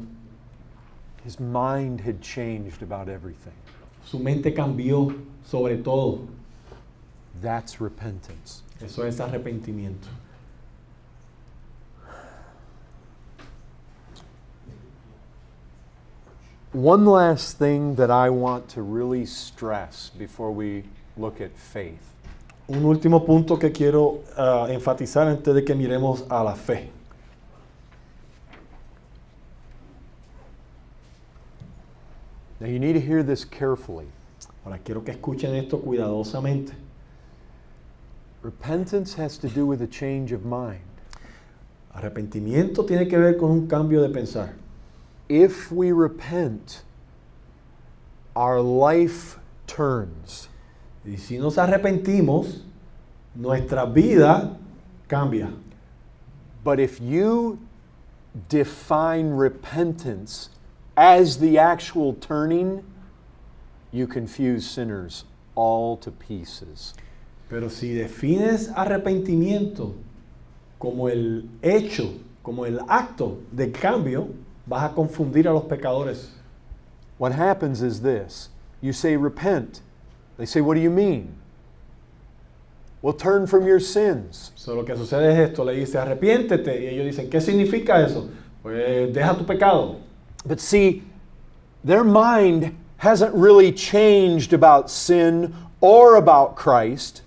His mind had changed about everything. Su mente cambió sobre todo. That's repentance. Eso es arrepentimiento. One last thing that I want to really stress before we look at faith. Un último punto que quiero enfatizar antes de que miremos a la fe. Now you need to hear this carefully. Ahora quiero que escuchen esto cuidadosamente. Repentance has to do with a change of mind. Arrepentimiento tiene que ver con un cambio de pensar. If we repent, our life turns. Y si nos arrepentimos, nuestra vida cambia. But if you define repentance as the actual turning, you confuse sinners all to pieces. Pero si defines arrepentimiento como el hecho, como el acto de cambio, vas a confundir a los pecadores. What happens is this. You say repent. They say, what do you mean? Well, turn from your sins. So, lo que sucede es esto, le dice arrepiéntete y ellos dicen, ¿qué significa eso? Pues deja tu pecado. But see, their mind hasn't really changed about sin or about Christ.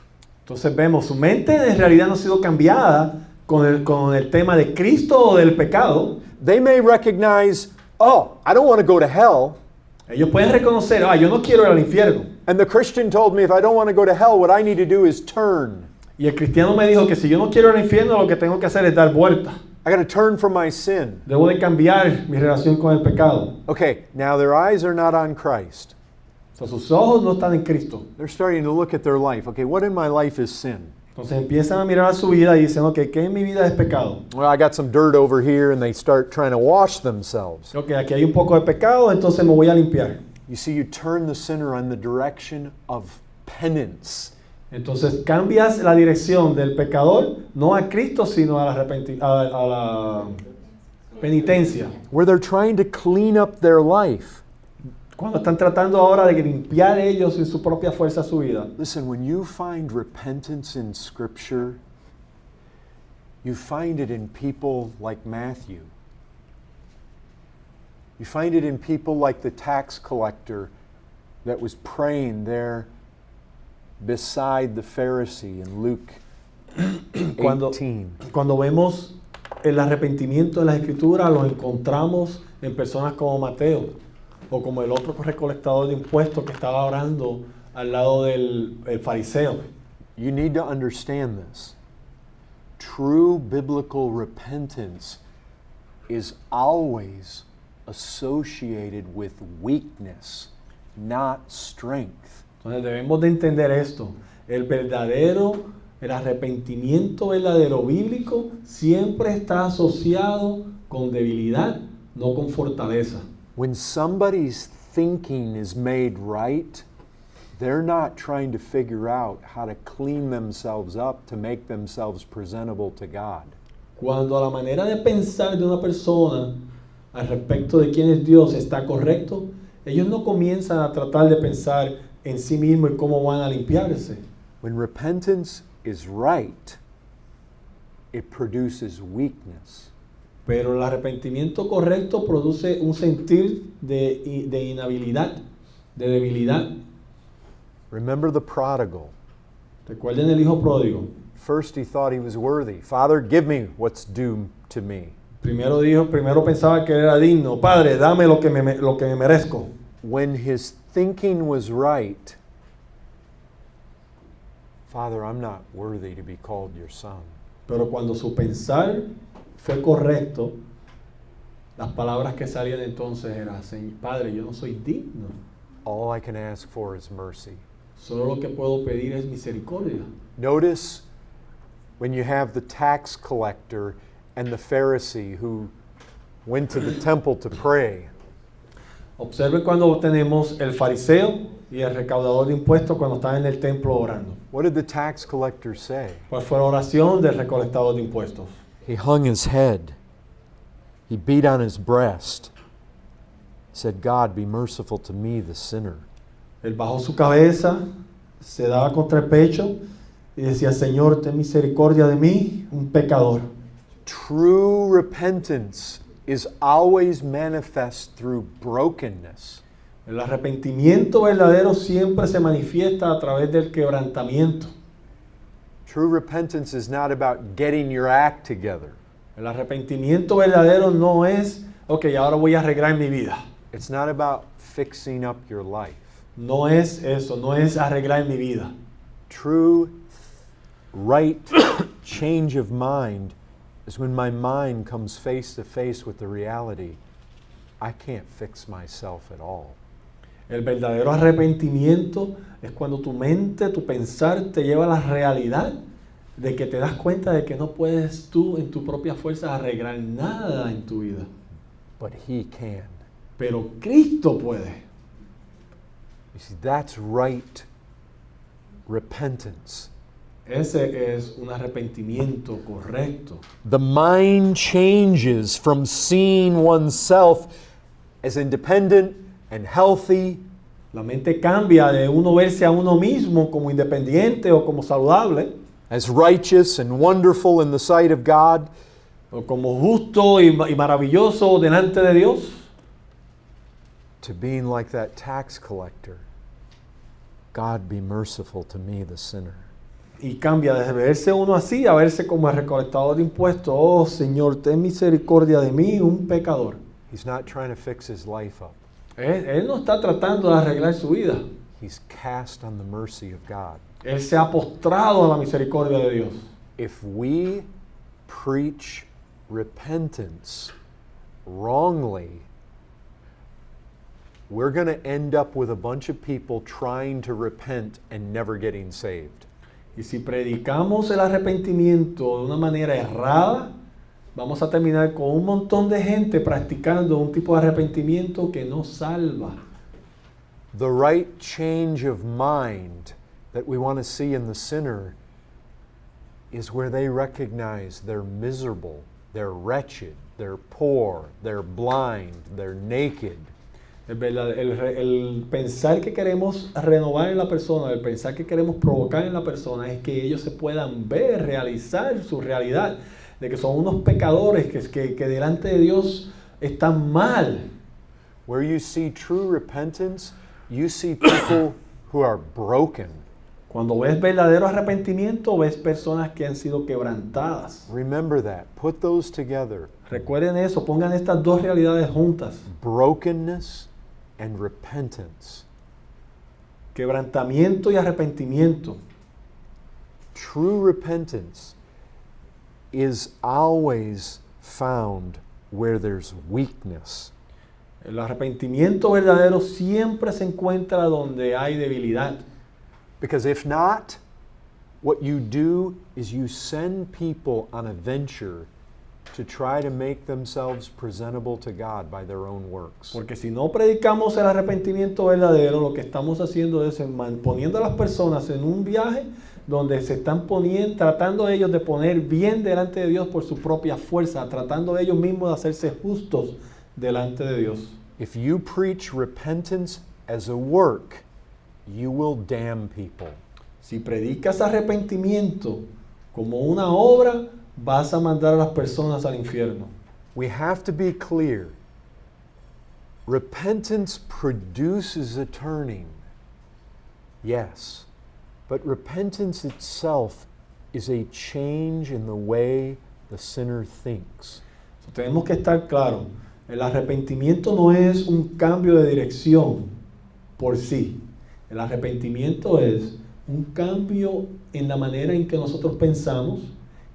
Entonces vemos, su mente en realidad no ha sido cambiada con el tema de Cristo o del pecado. They may recognize, oh, I don't want to go to hell. Ellos pueden reconocer, yo no quiero ir al infierno. And the Christian told me if I don't want to go to hell, what I need to do is turn. Y el cristiano me dijo que si yo no quiero ir al infierno, lo que tengo que hacer es dar vuelta. I got to turn from my sin. Debo de cambiar mi relación con el pecado. Okay, now their eyes are not on Christ. So, sus ojos no están en Cristo. They're starting to look at their life. Okay, what in my life is sin? Entonces empiezan a mirar a su vida y dicen, ok, ¿qué en mi vida es pecado? Well, I got some dirt over here, and they start trying to wash themselves. Ok, aquí hay un poco de pecado, entonces me voy a limpiar. You see, you turn the sinner in the direction of penance. Entonces cambias la dirección del pecador, no a Cristo, sino a la penitencia. Where they're trying to clean up their life. Cuando están tratando ahora de limpiar ellos en su propia fuerza su vida. Listen, when you find repentance in Scripture, you find it in people like Matthew. You find it in people like the tax collector that was praying there beside the Pharisee in Luke 18. Cuando vemos el arrepentimiento en las Escrituras, lo encontramos en personas como Mateo o como el otro recolectador de impuestos que estaba orando al lado del fariseo. You need to understand this. True biblical repentance is always associated with weakness, not strength. Entonces debemos de entender esto. El arrepentimiento verdadero bíblico siempre está asociado con debilidad, no con fortaleza. When somebody's thinking is made right, they're not trying to figure out how to clean themselves up to make themselves presentable to God. Cuando la manera de pensar de una persona al respecto de quién es Dios está correcto, ellos no comienzan a tratar de pensar en sí mismos y cómo van a limpiarse. When repentance is right, it produces weakness. Pero el arrepentimiento correcto produce un sentir de inhabilidad, de debilidad. Remember the prodigal. Recuerden el hijo pródigo. First he thought he was worthy. Father, give me what's due to me. Primero pensaba que era digno. Padre, dame lo que me merezco. When his thinking was right, Father, I'm not worthy to be called your son. Pero cuando su pensar fue correcto, las palabras que salían entonces eran, Padre, yo no soy digno. All I can ask for is mercy. Solo lo que puedo pedir es misericordia. Notice when you have the tax collector and the Pharisee who went to the temple to pray. Observen cuando tenemos el fariseo y el recaudador de impuestos cuando están en el templo orando. What did the tax collector say? ¿Cuál fue la oración del recolectador de impuestos? He hung his head. He beat on his breast. He said, God, be merciful to me, the sinner. Él bajó su cabeza, se daba contra el pecho y decía, Señor, ten misericordia de mí, un pecador. True repentance is always manifest through brokenness. El arrepentimiento verdadero siempre se manifiesta a través del quebrantamiento. True repentance is not about getting your act together. El arrepentimiento verdadero no es, ok, ahora voy a arreglar mi vida. It's not about fixing up your life. No es eso, no es arreglar mi vida. True, right change of mind is when my mind comes face to face with the reality, I can't fix myself at all. El verdadero arrepentimiento es cuando tu mente, tu pensar te lleva a la realidad de que te das cuenta de que no puedes tú en tu propia fuerza arreglar nada en tu vida. But He can. pero Cristo puede. You see, that's right repentance. Ese es un arrepentimiento correcto. The mind changes from seeing oneself as independent and healthy La mente cambia de uno verse a uno mismo como independiente o como saludable, as righteous and wonderful in the sight of God, o como justo y maravilloso delante de Dios, to being like that tax collector. God be merciful to me, the sinner. y cambia de verse uno así a verse como el recolectador de impuestos. Oh Señor, ten misericordia de mí, un pecador. He's not trying to fix his life up. Él no está tratando de arreglar su vida. He's cast on the mercy of God. Él se ha postrado a la misericordia de Dios. If we preach repentance wrongly, we're going to end up with a bunch of people trying to repent and never getting saved. Y si predicamos el arrepentimiento de una manera errada, vamos a terminar con un montón de gente practicando un tipo de arrepentimiento que no salva. The right change of mind that we want to see in the sinner is where they recognize they're miserable, they're wretched, they're poor, they're blind, they're naked. El pensar que queremos renovar en la persona, el pensar que queremos provocar en la persona es que ellos se puedan ver, realizar su realidad, de que son unos pecadores que delante de Dios están mal. Where you see true repentance, you see people who are broken. Cuando ves verdadero arrepentimiento, ves personas que han sido quebrantadas. Remember that. Put those together. Recuerden eso, pongan estas dos realidades juntas. Brokenness and repentance. Quebrantamiento y arrepentimiento. True repentance is always found where there's weakness. El arrepentimiento verdadero siempre se encuentra donde hay debilidad. Because if not, what you do is you send people on a venture to try to make themselves presentable to God by their own works. Porque si no predicamos el arrepentimiento verdadero, lo que estamos haciendo es poniendo a las personas en un viaje donde se están tratando ellos de poner bien delante de Dios por su propia fuerza, tratando ellos mismos de hacerse justos delante de Dios. If you preach repentance as a work, you will damn people. Si predicas arrepentimiento como una obra, vas a mandar a las personas al infierno. We have to be clear. Repentance produces a turning. Yes. But repentance itself is a change in the way the sinner thinks. Tenemos que estar claros. El arrepentimiento no es un cambio de dirección por sí. El arrepentimiento es un cambio en la manera en que nosotros pensamos,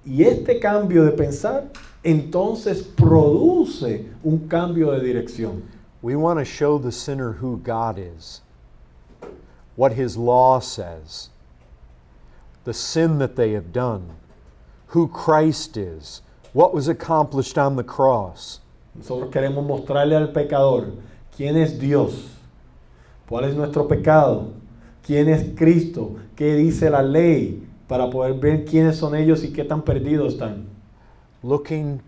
y este cambio de pensar entonces produce un cambio de dirección. We want to show the sinner who God is, what His law says, the sin that they have done, who Christ is, what was accomplished on the cross. Nosotros queremos mostrarle al pecador quién es Dios, cuál es nuestro pecado, quién es Cristo, qué dice la ley, para poder ver quiénes son ellos y qué tan perdidos están. Looking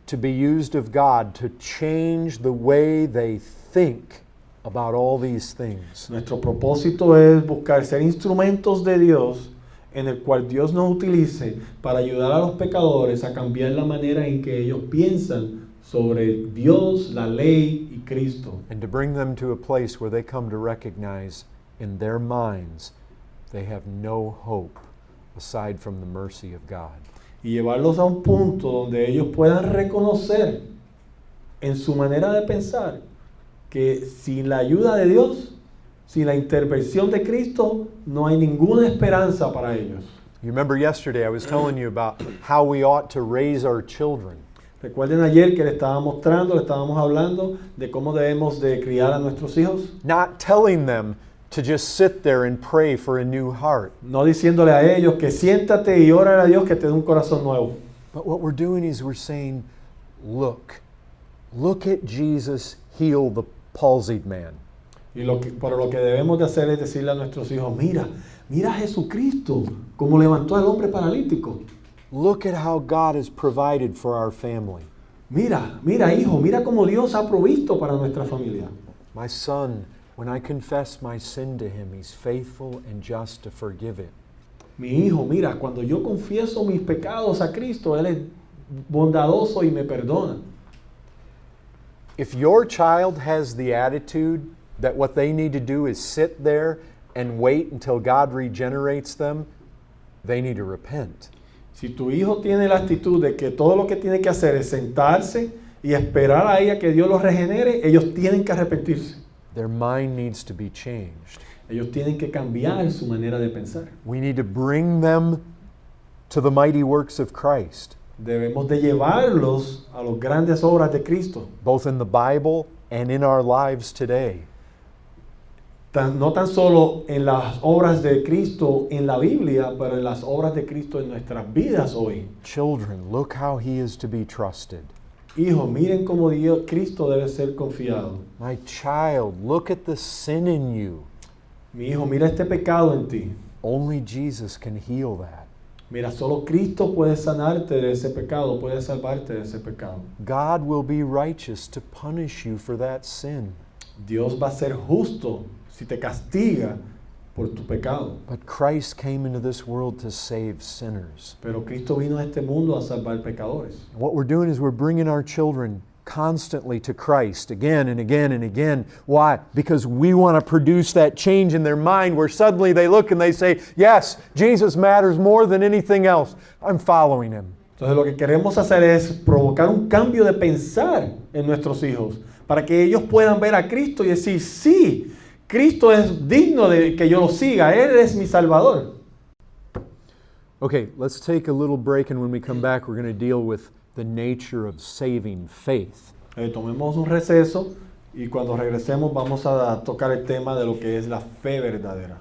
to be used of God to change the way they think about all these things. Nuestro propósito es buscar ser instrumentos de Dios en el cual Dios nos utilice para ayudar a los pecadores a cambiar la manera en que ellos piensan sobre Dios, la ley y Cristo. And to bring them to a place where they come to recognize in their minds they have no hope aside from the mercy of God. Y llevarlos a un punto donde ellos puedan reconocer en su manera de pensar que sin la ayuda de Dios, sin la intervención de Cristo, no hay ninguna esperanza para ellos. You remember yesterday I was telling you about how we ought to raise our children. Recuerden ayer que le estábamos hablando de cómo debemos de criar a nuestros hijos. Not telling them to just sit there and pray for a new heart. No diciéndole a ellos que siéntate y órale a Dios que te dé un corazón nuevo. But what we're doing is we're saying, look Look at Jesus heal the palsied man. Pero lo que debemos de hacer es decirle a nuestros hijos, mira a Jesucristo, como levantó al hombre paralítico. Look at how God has provided for our family. Mira hijo, mira cómo Dios ha provisto para nuestra familia. My son, when I confess my sin to him, he's faithful and just to forgive it. Mi hijo, mira, cuando yo confieso mis pecados a Cristo, Él es bondadoso y me perdona. If your child has the attitude that what they need to do is sit there and wait until God regenerates them, they need to repent. Si tu hijo tiene la actitud de que todo lo que tiene que hacer es sentarse y esperar a ella que Dios los regenere, ellos tienen que arrepentirse. Their mind needs to be changed. Ellos tienen que cambiar su manera de pensar. We need to bring them to the mighty works of Christ, Debemos de llevarlos a las grandes obras de Cristo. both in the Bible and in our lives today. No tan solo en las obras de Cristo en la Biblia, pero en las obras de Cristo en nuestras vidas hoy. Children, look how he is to be trusted. Hijos, miren cómo Cristo debe ser confiado. My child, look at the sin in you. Mi hijo, mira este pecado en ti. Only Jesus can heal that. Mira, solo Cristo puede sanarte de ese pecado, puede salvarte de ese pecado. God will be righteous to punish you for that sin. Dios va a ser justo si te castiga por tu pecado. But Christ came into this world to save sinners. Pero Cristo vino a este mundo a salvar pecadores. And what we're doing is we're bringing our children constantly to Christ again and again and again. Why? Because we want to produce that change in their mind where suddenly they look and they say, yes, Jesus matters more than anything else. I'm following him. Entonces lo que queremos hacer es provocar un cambio de pensar en nuestros hijos para que ellos puedan ver a Cristo y decir, sí, Cristo es digno de que yo lo siga, Él es mi Salvador. Okay, let's take a little break, and when we come back, we're going to deal with the nature of saving faith. Tomemos un receso y cuando regresemos vamos a tocar el tema de lo que es la fe verdadera.